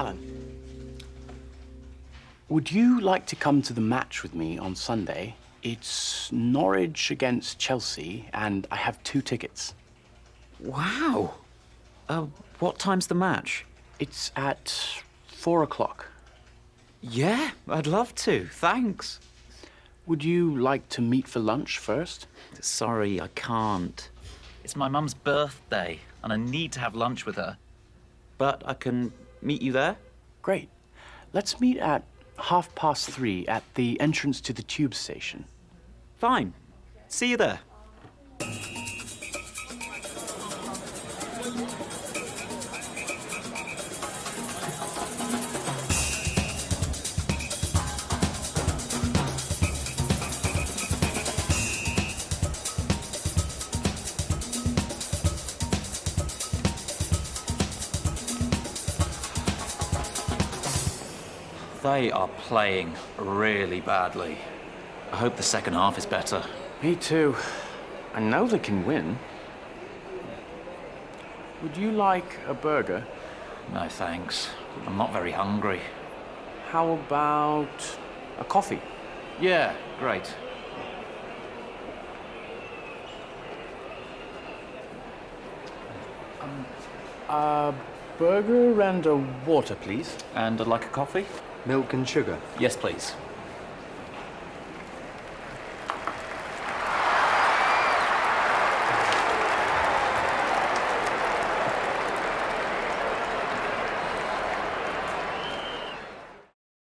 Alan. Would you like to come to the match with me on Sunday? It's Norwich against Chelsea, and I have 2 tickets. Wow. What time's the match? It's at 4 o'clock. Yeah, I'd love to. Thanks. Would you like to meet for lunch first? Sorry, I can't. It's my mum's birthday, and I need to have lunch with her. But I can meet you there? Great. Let's meet at 3:30 at the entrance to the tube station. Fine. See you there. They are playing really badly. I hope the second half is better. Me too. I know they can win. Would you like a burger? No, thanks. I'm not very hungry. How about a coffee? Yeah, great. A burger and a water, please. And I'd like a coffee? Milk and sugar. Yes, please.